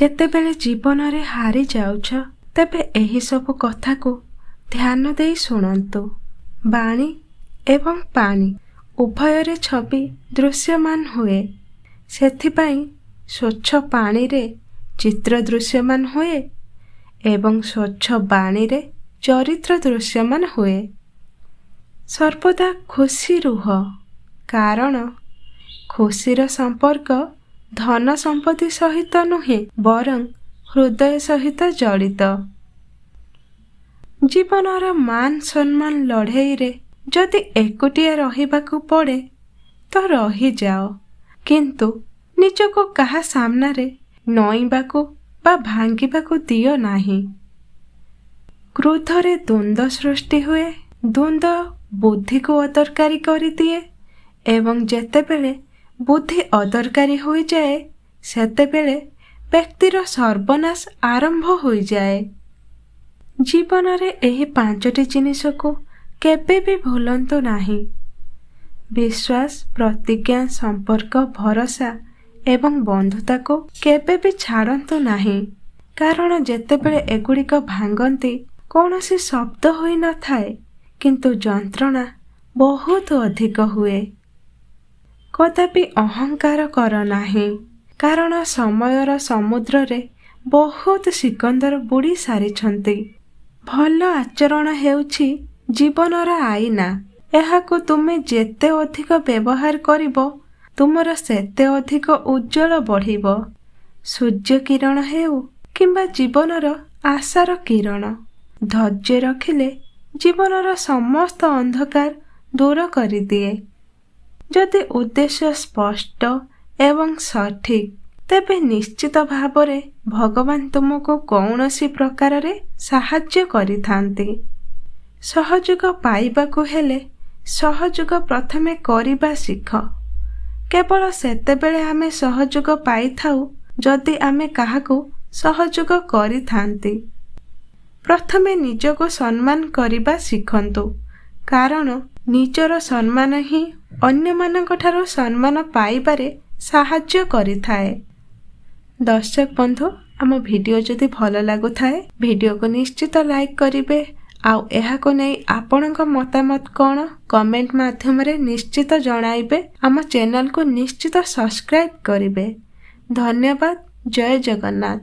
ଯେତେବେଳେ ଜୀବନରେ ହାରି ଯାଉଛ ତେବେ ଏହି ସବୁ କଥାକୁ ଧ୍ୟାନ ଦେଇ ଶୁଣନ୍ତୁ। ବାଣୀ ଏବଂ ପାଣି ଉଭୟରେ ଛବି ଦୃଶ୍ୟମାନ ହୁଏ। ସେଥିପାଇଁ ସ୍ୱଚ୍ଛ ପାଣିରେ ଚିତ୍ର ଦୃଶ୍ୟମାନ ହୁଏ ଏବଂ ସ୍ୱଚ୍ଛ ବାଣୀରେ ଚରିତ୍ର ଦୃଶ୍ୟମାନ ହୁଏ। ସର୍ବଦା ଖୁସି ରୁହ, କାରଣ ଖୁସିର ସମ୍ପର୍କ ଧନ ସମ୍ପତ୍ତି ସହିତ ନୁହେଁ, ବରଂ ହୃଦୟ ସହିତ ଜଡ଼ିତ। ଜୀବନର ମାନ ସମ୍ମାନ ଲଢ଼େଇରେ ଯଦି ଏକୁଟିଆ ରହିବାକୁ ପଡ଼େ ତ ରହିଯାଅ, କିନ୍ତୁ ନିଜକୁ କାହା ସାମ୍ନାରେ ନଇଁବାକୁ ବା ଭାଙ୍ଗିବାକୁ ଦିଅ ନାହିଁ। କ୍ରୋଧରେ ଦ୍ୱନ୍ଦ୍ୱ ସୃଷ୍ଟି ହୁଏ। ଦ୍ୱନ୍ଦ୍ୱ ବୁଦ୍ଧିକୁ ଅଦରକାରୀ କରିଦିଏ ଏବଂ ଯେତେବେଳେ ବୁଦ୍ଧି ଅଦରକାରୀ ହୋଇଯାଏ ସେତେବେଳେ ବ୍ୟକ୍ତିର ସର୍ବନାଶ ଆରମ୍ଭ ହୋଇଯାଏ। ଜୀବନରେ ଏହି 5ଟି ଜିନିଷକୁ କେବେ ବି ଭୁଲନ୍ତୁ ନାହିଁ। ବିଶ୍ୱାସ, ପ୍ରତିଜ୍ଞା, ସମ୍ପର୍କ, ଭରସା ଏବଂ ବନ୍ଧୁତାକୁ କେବେ ବି ଛାଡ଼ନ୍ତୁ ନାହିଁ, କାରଣ ଯେତେବେଳେ ଏଗୁଡ଼ିକ ଭାଙ୍ଗନ୍ତି କୌଣସି ଶବ୍ଦ ହୋଇନଥାଏ, କିନ୍ତୁ ଯନ୍ତ୍ରଣା ବହୁତ ଅଧିକ ହୁଏ। କଦାପି ଅହଙ୍କାର କର ନାହିଁ, କାରଣ ସମୟର ସମୁଦ୍ରରେ ବହୁତ ସିକନ୍ଦର ବୁଡ଼ି ସାରିଛନ୍ତି। ଭଲ ଆଚରଣ ହେଉଛି ଜୀବନର ଆଇନା। ଏହାକୁ ତୁମେ ଯେତେ ଅଧିକ ବ୍ୟବହାର କରିବ, ତୁମର ସେତେ ଅଧିକ ଉଜ୍ଜ୍ୱଳ ବଢ଼ିବ। ସୂର୍ଯ୍ୟ କିରଣ ହେଉ କିମ୍ବା ଜୀବନର ଆଶାର କିରଣ, ଧୈର୍ଯ୍ୟ ରଖିଲେ ଜୀବନର ସମସ୍ତ ଅନ୍ଧକାର ଦୂର କରିଦିଏ। ଯଦି ଉଦ୍ଦେଶ୍ୟ ସ୍ପଷ୍ଟ ଏବଂ ସଠିକ୍, ତେବେ ନିଶ୍ଚିତ ଭାବରେ ଭଗବାନ ତୁମକୁ କୌଣସି ପ୍ରକାରରେ ସାହାଯ୍ୟ କରିଥାନ୍ତି। ସହଯୋଗ ପାଇବାକୁ ହେଲେ ସହଯୋଗ ପ୍ରଥମେ କରିବା ଶିଖ। କେବଳ ସେତେବେଳେ ଆମେ ସହଯୋଗ ପାଇଥାଉ ଯଦି ଆମେ କାହାକୁ ସହଯୋଗ କରିଥାନ୍ତି। ପ୍ରଥମେ ନିଜକୁ ସମ୍ମାନ କରିବା ଶିଖନ୍ତୁ, କାରଣ ନିଜର ସମ୍ମାନ ହିଁ ଅନ୍ୟମାନଙ୍କଠାରୁ ସମ୍ମାନ ପାଇବାରେ ସାହାଯ୍ୟ କରିଥାଏ। ଦର୍ଶକ ବନ୍ଧୁ, ଆମ ଭିଡ଼ିଓ ଯଦି ଭଲ ଲାଗୁଥାଏ ଭିଡ଼ିଓକୁ ନିଶ୍ଚିତ ଲାଇକ୍ କରିବେ। ଆଉ ଏହାକୁ ନେଇ ଆପଣଙ୍କ ମତାମତ କ'ଣ କମେଣ୍ଟ ମାଧ୍ୟମରେ ନିଶ୍ଚିତ ଜଣାଇବେ। ଆମ ଚ୍ୟାନେଲକୁ ନିଶ୍ଚିତ ସବସ୍କ୍ରାଇବ୍ କରିବେ। ଧନ୍ୟବାଦ। ଜୟ ଜଗନ୍ନାଥ।